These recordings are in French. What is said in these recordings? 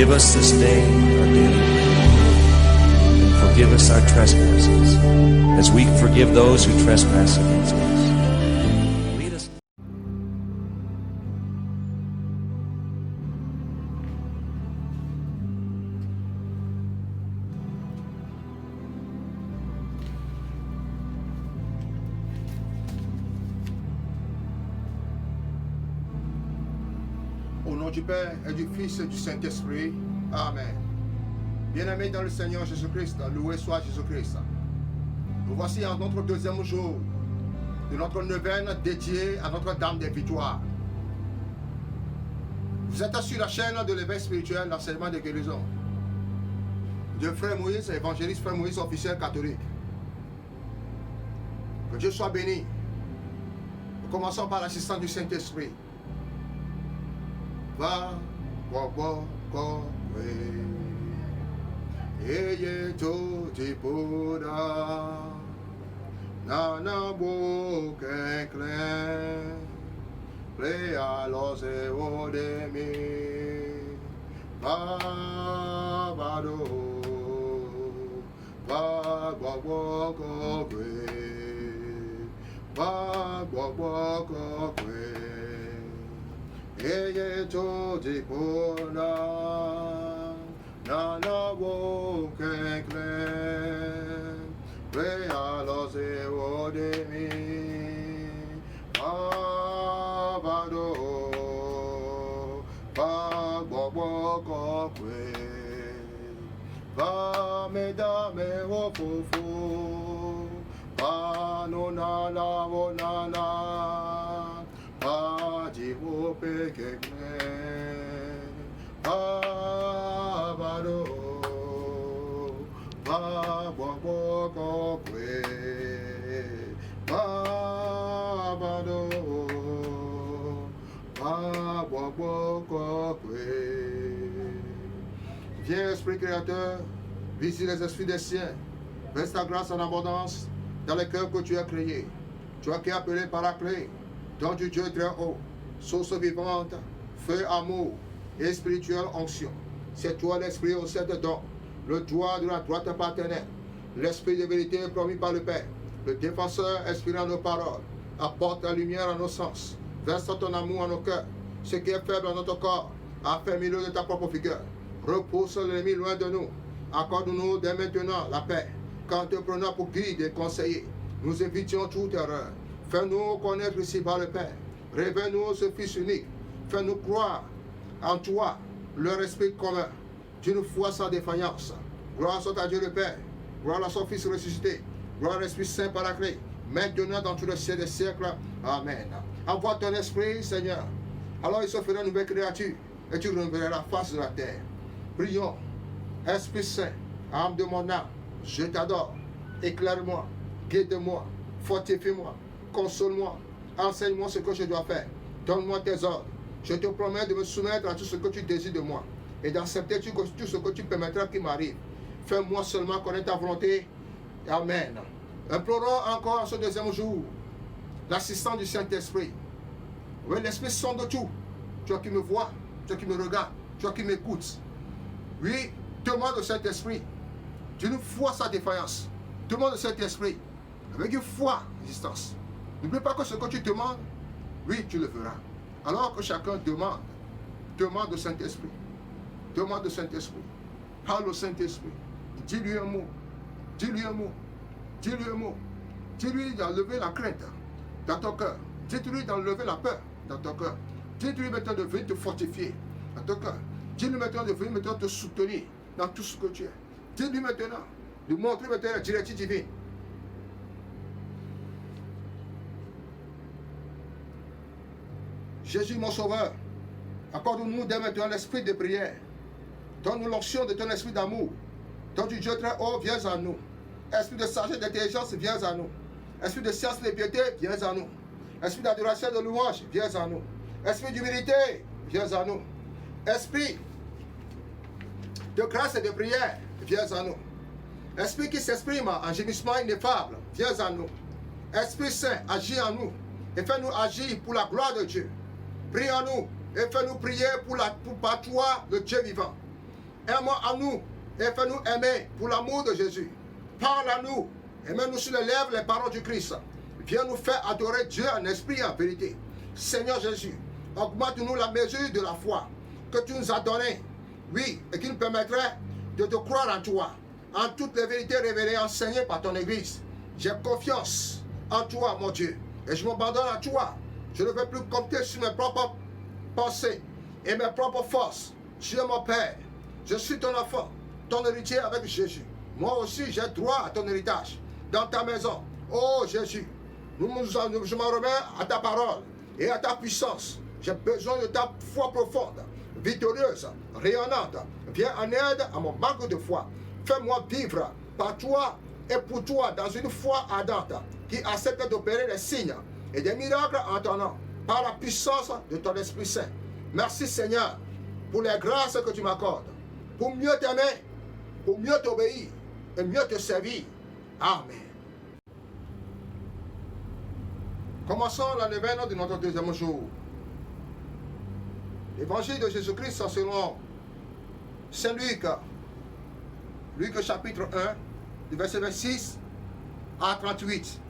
Give us this day our daily bread, and forgive us our trespasses, as we forgive those who trespass against us. Lead us. Au nom du Père et du Fils et du Saint-Esprit. Amen. Bien-aimés dans le Seigneur Jésus-Christ, loué soit Jésus-Christ. Nous voici en notre deuxième jour de notre neuvaine dédiée à Notre-Dame des Victoires. Vous êtes sur la chaîne de l'éveil spirituel, l'enseignement de guérison de Frère Moïse, évangéliste Frère Moïse, officiel catholique. Que Dieu soit béni. Nous commençons par l'assistance du Saint-Esprit. Va, eye to tipoda, nana bo kenklen, play a los e odemi, va vado, va kwe. Eye to dipona, nana wo kenklen, re alos e odemi, avado, va bobo kwe, va medame wo fofo, va no nana wo nana. Jibo pekekne, abado, bababo kokwe, babado, bababo kokwe. Viens, Esprit Créateur, visite les esprits des siens, verse ta grâce en abondance dans les cœurs que tu as créés. Toi qui es appelé par la clé, don du Dieu très haut, source vivante, feu amour et spirituelle onction. C'est toi l'esprit au sein de don, le doigt de la droite paternelle, l'esprit de vérité promis par le Père, le défenseur inspirant nos paroles, apporte la lumière à nos sens, verse ton amour en nos cœurs, ce qui est faible dans notre corps, affermis-le de ta propre figure, repousse l'ennemi loin de nous, accorde-nous dès maintenant la paix, quand te prenons pour guide et conseiller, nous évitions toute erreur. Fais-nous connaître ici par le Père. Révèle-nous ce Fils unique. Fais-nous croire en toi, leur esprit commun. Dieu nous foi sans défaillance. Gloire soit à Dieu le Père. Gloire à son Fils ressuscité. Gloire à l'Esprit Saint par la clé. Maintenant dans tout le ciel des siècles. Amen. Envoie ton esprit, Seigneur. Alors il se fera une nouvelle créature. Et tu renouvelleras la face de la terre. Prions. Esprit Saint, âme de mon âme, je t'adore. Éclaire-moi. Guide-moi. Fortifie-moi. Console-moi, enseigne-moi ce que je dois faire, donne-moi tes ordres. Je te promets de me soumettre à tout ce que tu désires de moi et d'accepter tout ce que tu permettras qu'il m'arrive. Fais-moi seulement connaître ta volonté. Amen. Implorons encore en ce deuxième jour l'assistance du Saint-Esprit. Oui, l'Esprit sonde tout. Toi qui me vois, toi qui me regardes, toi qui m'écoutes. Oui, demande au Saint-Esprit. Tu nous foi sa défaillance. Demande au Saint-Esprit avec une foi, résistance. N'oublie pas que ce que tu demandes, oui, tu le feras. Alors que chacun demande au Saint-Esprit. Demande au Saint-Esprit. Parle au Saint-Esprit. Dis-lui un mot. Dis-lui un mot. Dis-lui un mot. Dis-lui d'enlever la crainte dans ton cœur. Dis-lui d'enlever la peur dans ton cœur. Dis-lui maintenant de venir te fortifier dans ton cœur. Dis-lui maintenant de venir maintenant te soutenir dans tout ce que tu es. Dis-lui maintenant de montrer maintenant la directive divine. Jésus, mon Sauveur, accorde-nous dès maintenant l'esprit de prière. Donne-nous l'onction de ton esprit d'amour. Don du Dieu très haut, viens à nous. Esprit de sagesse et d'intelligence, viens à nous. Esprit de science et de piété, viens à nous. Esprit d'adoration et de louange, viens à nous. Esprit d'humilité, viens à nous. Esprit de grâce et de prière, viens à nous. Esprit qui s'exprime en gémissement ineffable, viens à nous. Esprit Saint, agis en nous et fais-nous agir pour la gloire de Dieu. Prie en nous et fais-nous prier par toi, le Dieu vivant. Aime-moi à nous et fais-nous aimer pour l'amour de Jésus. Parle à nous et mets-nous sur les lèvres les paroles du Christ. Viens nous faire adorer Dieu en esprit et en vérité. Seigneur Jésus, augmente-nous la mesure de la foi que tu nous as donnée. Oui, et qui nous permettrait de te croire en toi, en toutes les vérités révélées, enseignées par ton Église. J'ai confiance en toi, mon Dieu, et je m'abandonne à toi. Je ne veux plus compter sur mes propres pensées et mes propres forces. Dieu, mon Père, je suis ton enfant, ton héritier avec Jésus. Moi aussi, j'ai droit à ton héritage dans ta maison. Oh Jésus, je m'en remets à ta parole et à ta puissance. J'ai besoin de ta foi profonde, victorieuse, rayonnante. Viens en aide à mon manque de foi. Fais-moi vivre par toi et pour toi dans une foi ardente qui accepte d'opérer les signes et des miracles en ton nom par la puissance de ton Esprit Saint. Merci Seigneur pour les grâces que tu m'accordes, pour mieux t'aimer, pour mieux t'obéir et mieux te servir. Amen. Commençons la neuvaine de notre deuxième jour. L'évangile de Jésus-Christ selon Saint Luc. Luc chapitre 1, du verset 26 à 38.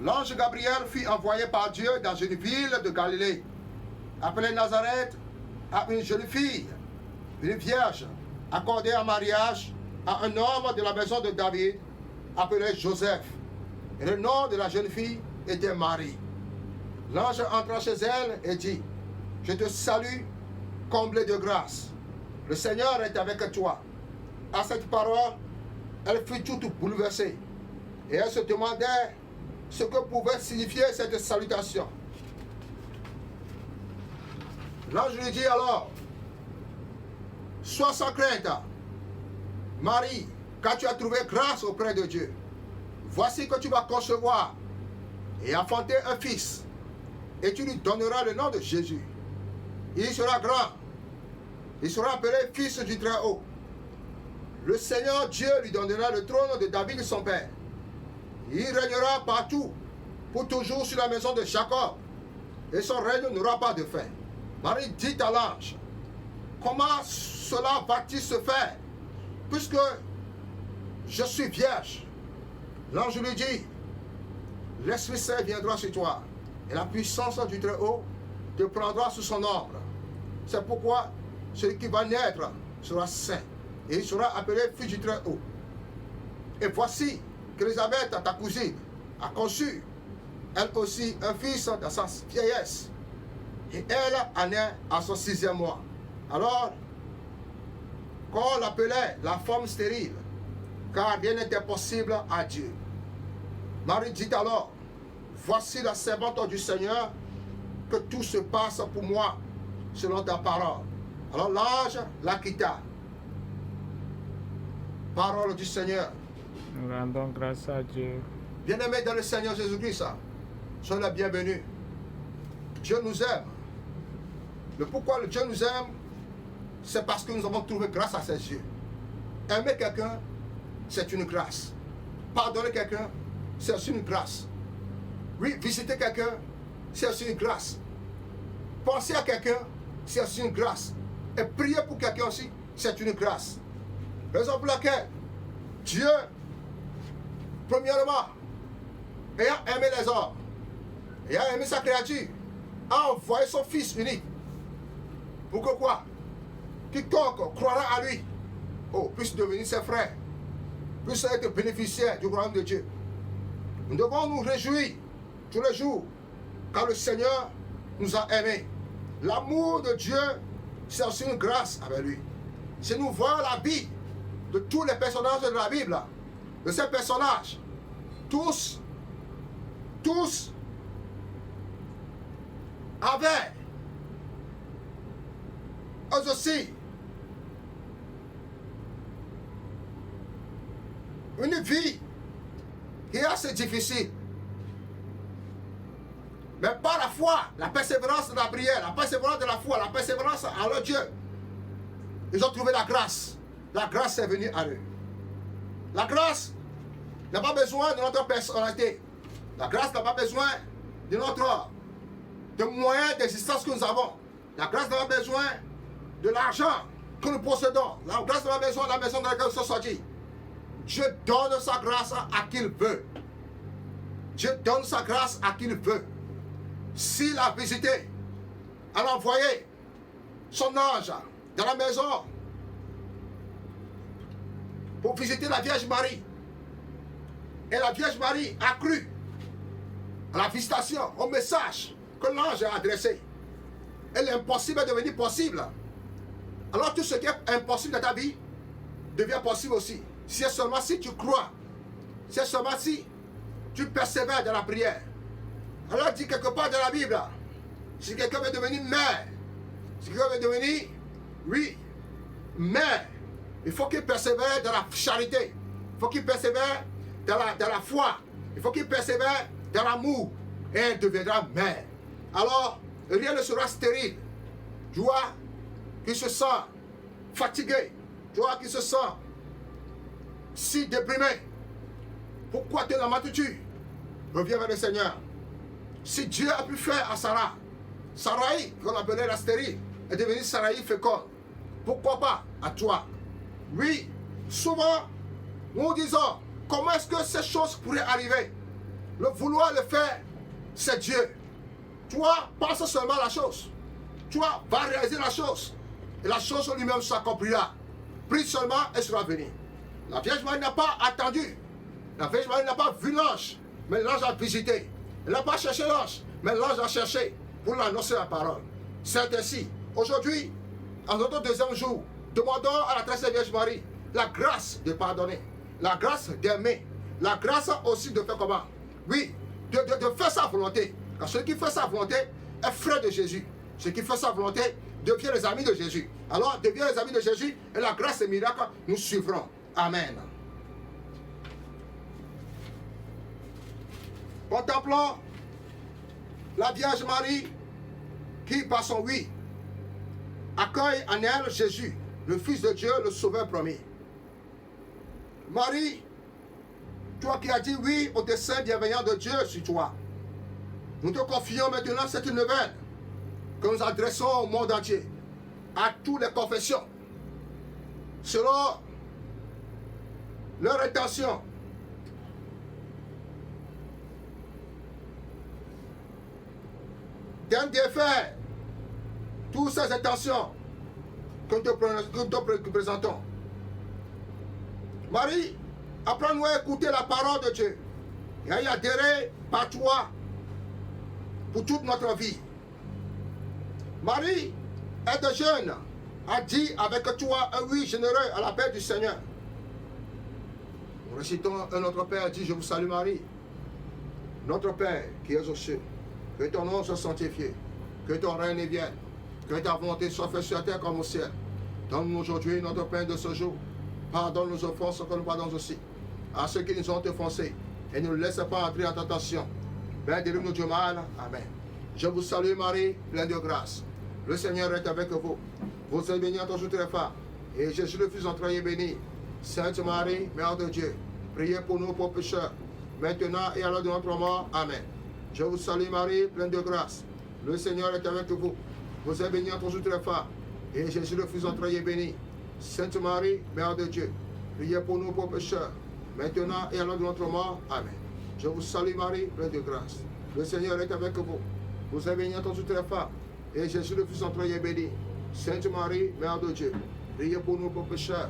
L'ange Gabriel fut envoyé par Dieu dans une ville de Galilée, appelée Nazareth, à une jeune fille, une vierge, accordée en mariage à un homme de la maison de David, appelé Joseph. Et le nom de la jeune fille était Marie. L'ange entra chez elle et dit, « Je te salue, comblée de grâce. Le Seigneur est avec toi. » À cette parole, elle fut toute bouleversée. Et elle se demandait ce que pouvait signifier cette salutation. L'ange lui dit alors, « Sois sans crainte, Marie, car tu as trouvé grâce auprès de Dieu. Voici que tu vas concevoir et enfanter un fils, et tu lui donneras le nom de Jésus. Il sera grand, il sera appelé fils du Très-Haut. Le Seigneur Dieu lui donnera le trône de David son père. Il régnera partout, pour toujours sur la maison de Jacob, et son règne n'aura pas de fin. » Marie dit à l'ange, « Comment cela va-t-il se faire, puisque je suis vierge ?» L'ange lui dit, « L'Esprit Saint viendra sur toi, et la puissance du Très-Haut te prendra sous son ombre. C'est pourquoi celui qui va naître sera saint, et il sera appelé fils du Très-Haut. Et voici qu'Élisabeth, ta cousine, a conçu, elle aussi, un fils dans sa vieillesse. Et elle en est à son 6e mois. Alors, qu'on l'appelait la femme stérile, car rien n'était possible à Dieu. Marie dit alors, « Voici la servante du Seigneur, que tout se passe pour moi, selon ta parole. » Alors l'ange la quitta. Parole du Seigneur. Nous rendons grâce à Dieu. Bien-aimés dans le Seigneur Jésus-Christ, soyez les bienvenus. Dieu nous aime. Le pourquoi le Dieu nous aime, c'est parce que nous avons trouvé grâce à ses yeux. Aimer quelqu'un, c'est une grâce. Pardonner quelqu'un, c'est aussi une grâce. Oui, visiter quelqu'un, c'est aussi une grâce. Penser à quelqu'un, c'est aussi une grâce. Et prier pour quelqu'un aussi, c'est une grâce. Raison pour laquelle Dieu, premièrement, ayant aimé les hommes, ayant aimé sa créature, a envoyé son Fils unique. Pour que quoi? Quiconque croira à lui, puisse devenir ses frères, puisse être bénéficiaire du royaume de Dieu. Nous devons nous réjouir tous les jours, car le Seigneur nous a aimés. L'amour de Dieu, c'est aussi une grâce avec lui. Si nous voyons la vie de tous les personnages de la Bible, de ces personnages, tous avaient eux aussi une vie qui est assez difficile. Mais par la foi, la persévérance de la prière, la persévérance de la foi, la persévérance en leur Dieu, ils ont trouvé la grâce. La grâce est venue à eux. La grâce n'a pas besoin de notre personnalité. La grâce n'a pas besoin de notre moyens d'existence que nous avons. La grâce n'a pas besoin de l'argent. que nous possédons, la grâce de la maison dans laquelle nous sommes sortis, Dieu donne sa grâce à qui il veut. Dieu donne sa grâce à qui il veut. S'il a visité, elle a envoyé son ange dans la maison pour visiter la Vierge Marie. Et la Vierge Marie a cru à la visitation, au message que l'ange a adressé. Et l'impossible est devenu possible. Alors tout ce qui est impossible dans ta vie devient possible aussi. C'est seulement si tu crois. C'est seulement si tu persévères dans la prière. Alors dit quelque part dans la Bible, si quelqu'un veut devenir mère, si quelqu'un veut devenir, oui, mère, il faut qu'il persévère dans la charité. Il faut qu'il persévère dans la foi. Il faut qu'il persévère dans l'amour. Et elle deviendra mère. Alors, rien ne sera stérile. Tu vois qu'il se sent fatigué. Tu vois qu'il se sent si déprimé. Pourquoi te lamentes-tu? Reviens vers le Seigneur. Si Dieu a pu faire à Sarah, Sarai, qu'on appelait la stérile, est devenue Sarai féconde. Pourquoi pas à toi? Oui, souvent, nous disons, comment est-ce que ces choses pourraient arriver? Le vouloir le faire, c'est Dieu. Toi, pense seulement à la chose. Toi, va réaliser la chose. Et la chose lui-même s'accomplira. Prie seulement et sera venu. La Vierge Marie n'a pas attendu. La Vierge Marie n'a pas vu l'ange, mais l'ange a visité. Elle n'a pas cherché l'ange, mais l'ange a cherché pour l'annoncer la parole. C'est ainsi. Aujourd'hui, en notre deuxième jour, demandons à la très Vierge Marie la grâce de pardonner, la grâce d'aimer, la grâce aussi de faire comment? Oui, de faire sa volonté. Car celui qui fait sa volonté est frère de Jésus. Celui qui fait sa volonté devient les amis de Jésus. Alors, devient les amis de Jésus et la grâce et les miracles nous suivront. Amen. Contemplons la Vierge Marie qui, par son oui, accueille en elle Jésus, le Fils de Dieu, le Sauveur premier. Marie, toi qui as dit oui au dessein bienveillant de Dieu sur toi, nous te confions maintenant cette nouvelle que nous adressons au monde entier, à toutes les confessions, selon leur intention. D'un défaire toutes ces intentions que nous te présentons. Marie, apprends-nous à écouter la parole de Dieu et à y adhérer par toi pour toute notre vie. Marie, aide jeune, a dit avec toi un oui généreux à l'appel du Seigneur. Nous récitons un Notre Père dit, je vous salue Marie. Notre Père qui es aux cieux, que ton nom soit sanctifié, que ton règne vienne, que ta volonté soit faite sur la terre comme au ciel. Donne-nous aujourd'hui notre pain de ce jour. Pardonne nos offenses que nous pardonnons aussi à ceux qui nous ont offensés. Et ne nous laisse pas entrer en tentation. Ben, délivre-nous du mal. Amen. Je vous salue Marie, pleine de grâce. Le Seigneur est avec vous. Vous êtes bénie entre toutes les femmes. Et Jésus le Fils entraîné béni. Sainte Marie, Mère de Dieu, priez pour nous pauvres pécheurs, maintenant et à l'heure de notre mort. Amen. Je vous salue Marie, pleine de grâce. Le Seigneur est avec vous. Vous êtes bénie entre toutes les femmes. Et Jésus le Fils entraîné béni. Sainte Marie, Mère de Dieu, priez pour nous pauvres pécheurs, maintenant et à l'heure de notre mort. Amen. Je vous salue Marie, pleine de grâce. Le Seigneur est avec vous. Vous êtes bénie entre toutes les femmes. Et Jésus le Fils entraîné béni. Sainte Marie, Mère de Dieu, priez pour nous pauvres pécheurs,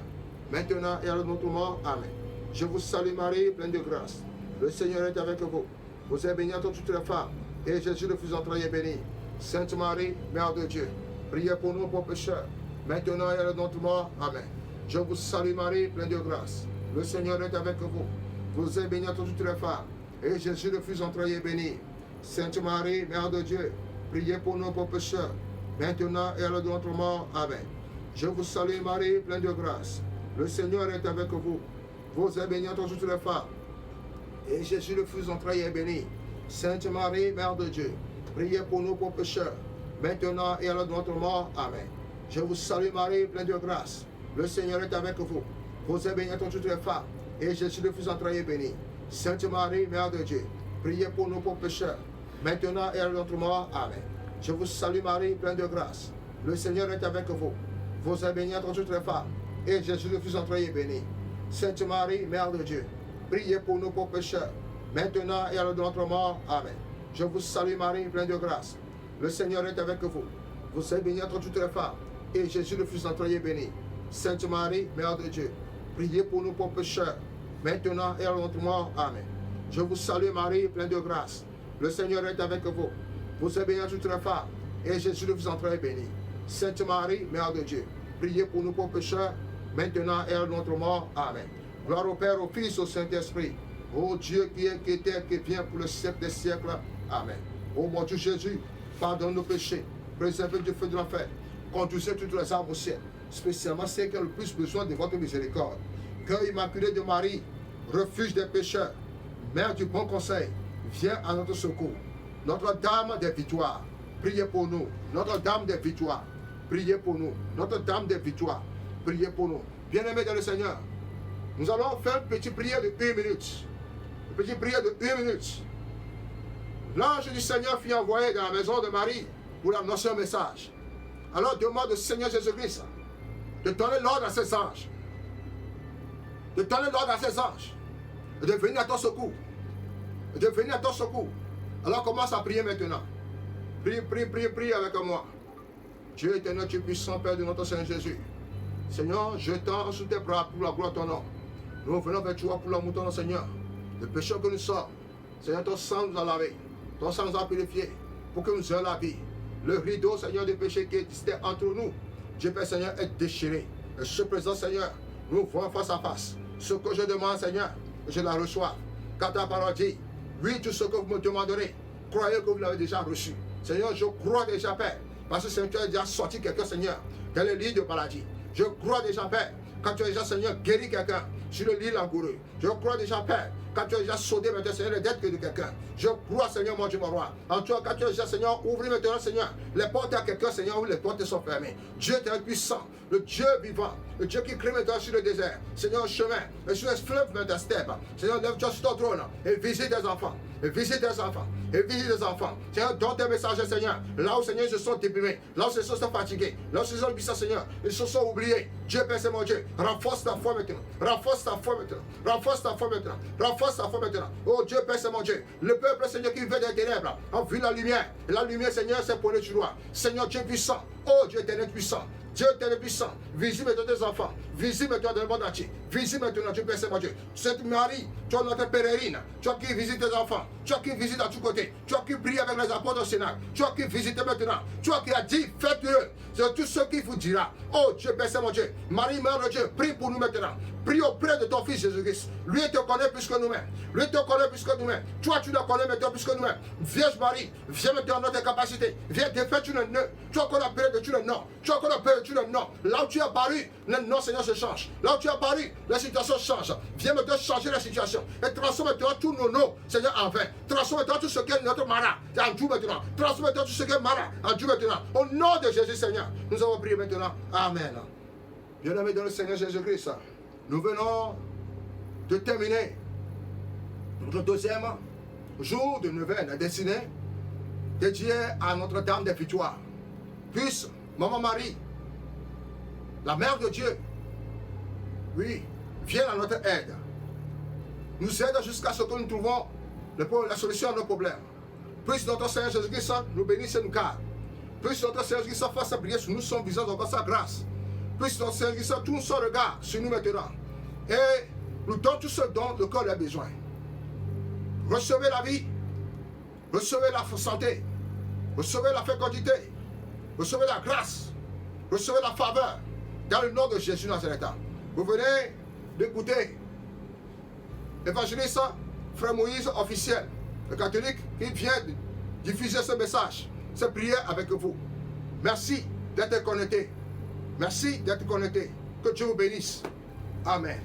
maintenant et à l'heure de notre mort. Amen. Je vous salue Marie, pleine de grâce. Le Seigneur est avec vous. Vous êtes bénie entre toutes les femmes. Et Jésus le Fils entraîné béni. Sainte Marie, Mère de Dieu, priez pour nous pauvres pécheurs, maintenant et à l'heure de notre mort. Amen. Je vous salue Marie, pleine de grâce. Le Seigneur est avec vous. Vous êtes bénie entre toutes les femmes. Et Jésus le Fils entraîné béni. Sainte Marie, Mère de Dieu, priez pour nous pauvres pécheurs, maintenant et à l'heure de notre mort. Amen. Je vous salue Marie, pleine de grâce. Le Seigneur est avec vous. Vous êtes bénie entre toutes les femmes. Et Jésus le Fils entraîné béni. Sainte Marie, Mère de Dieu, priez pour nous pauvres pécheurs, maintenant et à l'heure de notre mort. Amen. Je vous salue Marie, pleine de grâce. Le Seigneur est avec vous. Vous êtes bénie entre toutes les femmes. Et Jésus le Fils entraîné béni. Sainte Marie, Mère de Dieu, priez pour nous pauvres pécheurs, maintenant et à l'heure de notre mort. Amen. Je vous salue Marie, pleine de grâce. Le Seigneur est avec vous. vous êtes bénie entre toutes les femmes, et Jésus le Fils entraîné est béni. Sainte Marie, Mère de Dieu, priez pour nous pauvres pécheurs, maintenant et à l'heure de notre mort. Amen. Je vous salue Marie, pleine de grâce. Le Seigneur est avec vous. Vous êtes bénie entre toutes les femmes, et Jésus le Fils entraîné est béni. Sainte Marie, Mère de Dieu, priez pour nous pauvres pécheurs, maintenant et à l'heure de notre mort. Amen. Je vous salue Marie, pleine de grâce. Le Seigneur est avec vous. Vous êtes bénie entre toutes les femmes, et Jésus le Fils entraîné est béni. Sainte Marie, Mère de Dieu, priez pour nous pauvres pécheurs, maintenant et à l'heure de notre mort. Amen. Gloire au Père, au Fils, au Saint-Esprit. Ô Dieu qui est, qui était, qui vient pour le siècle des siècles. Amen. Ô mon Dieu Jésus, pardonne nos péchés, préservez du feu de l'enfer, conduisez toutes les âmes au ciel, spécialement celles qui ont le plus besoin de votre miséricorde. Cœur immaculé de Marie, refuge des pécheurs, Mère du bon conseil, viens à notre secours. Notre-Dame des victoires, priez pour nous. Notre-Dame des victoires, priez pour nous. Notre-Dame des victoires, priez pour nous. Bien-aimés dans le Seigneur, nous allons faire une petite prière de 1 minute. Une petite prière de 1 minute. L'ange du Seigneur fut envoyé dans la maison de Marie pour annoncer un message. Alors demande au Seigneur Jésus-Christ de donner l'ordre à ses anges. De donner l'ordre à ses anges. Et de venir à ton secours. Et de venir à ton secours. Alors commence à prier maintenant. Prie, prie, prie, prie avec moi. Dieu éternel, Dieu puissant, Père de notre Seigneur Jésus. Seigneur, je tends sous tes bras pour la gloire de ton nom. Nous venons vers toi pour l'amour de ton Seigneur. Le péché que nous sommes. Seigneur, ton sang nous a lavé. Ton sang nous a purifié. Pour que nous ayons la vie. Le rideau, Seigneur, de péché qui existait entre nous. Dieu Père Seigneur est déchiré. Et ce présent, Seigneur, nous voyons face à face. Ce que je demande, Seigneur, je la reçois. Car ta parole dit, oui, tout ce que vous me demanderez, croyez que vous l'avez déjà reçu. Seigneur, je crois déjà, Père. Parce que Seigneur, tu as déjà sorti quelqu'un, Seigneur, dans le lit de maladie. Je crois déjà, Père, quand tu as déjà, Seigneur, guéri quelqu'un sur le lit langoureux. Je crois déjà, Père, quand tu as déjà sauvé maintenant, Seigneur, les dettes de quelqu'un. Je crois, Seigneur, mon Dieu, mon roi. En toi, quand tu as déjà, Seigneur, ouvri maintenant, Seigneur, les portes à quelqu'un, Seigneur, où les portes sont fermées. Dieu est puissant, le Dieu vivant, le Dieu qui crie maintenant sur le désert. Seigneur, chemin, et sur les fleuves maintenant, steppe. Seigneur, lève-toi sur ton trône et visite tes enfants. Et visite tes enfants. Et visite tes enfants. Seigneur, donne tes messages, Seigneur. Là où, Seigneur, ils se sont déprimés. Là où ils se sont fatigués. Là où ils se sont puissants, Seigneur. Ils se sont oubliés. Dieu, Père, c'est mon Dieu. Renforce ta foi maintenant. Renforce ta foi maintenant. Renforce ta foi maintenant. Renforce ta foi maintenant. Oh Dieu, Père, c'est mon Dieu. Le peuple, Seigneur, qui vient des ténèbres, a vu la lumière. Et la lumière, Seigneur, c'est pour le tuer. Seigneur, Dieu puissant. Oh Dieu, éternel puissant. Dieu éternel puissant, visite maintenant tes enfants, visite maintenant dans le monde entier, visite maintenant Dieu Père Saint-Mon Dieu. Sainte Marie, tu es notre pèlerine, tu as qui visite tes enfants, tu as qui visite à tous côtés, tu as qui prie avec les apôtres au Sénat, tu as qui visite maintenant, tu as qui a dit, faites-le, c'est tout ce qu'il vous dira. Oh Dieu Père Saint-Mon Dieu, Marie, Mère de Dieu, prie pour nous maintenant, prie auprès de ton Fils Jésus-Christ. Lui te connaît plus que nous-mêmes, lui te connaît plus que nous-mêmes, toi tu le connais maintenant plus que nous-mêmes. Vierge Marie, viens maintenant dans notre capacité, viens défaire tous les nœuds, tu as qu'on appelle de tous les noms, tu as qu'on appelle de tous les noms. Là où tu es apparu, le nom Seigneur se change. Là où tu es apparu, la situation change. Viens maintenant changer la situation et transforme maintenant tous nos noms, Seigneur, en vain. Transforme maintenant tout ce qui est notre mara en Dieu maintenant. Transforme maintenant tout ce qui est mara en Dieu maintenant. Au nom de Jésus, Seigneur, nous avons prié maintenant. Amen. Bien-aimés dans le Seigneur Jésus-Christ, nous venons de terminer notre deuxième jour de neuvaine destinée dédié à Notre-Dame des Victoires. Puisse Maman Marie, la Mère de Dieu, oui, vienne à notre aide. Nous aide jusqu'à ce que nous trouvons la solution à nos problèmes. Puisse notre Seigneur Jésus-Christ nous bénisse et nous garde. Puisse notre Seigneur Jésus-Christ fasse briller sur nous son visage encore sa grâce. Puisse notre Seigneur Jésus-Christ tourne son regard sur nous maintenant. Et nous donne tout ce dont le corps a besoin. Recevez la vie, recevez la santé, recevez la fécondité, recevez la grâce, recevez la faveur. Dans le nom de Jésus Nazareth. Vous venez d'écouter l'évangéliste Frère Moïse officiel, le catholique, qui vient diffuser ce message, cette prière avec vous. Merci d'être connecté. Merci d'être connecté. Que Dieu vous bénisse. Amen.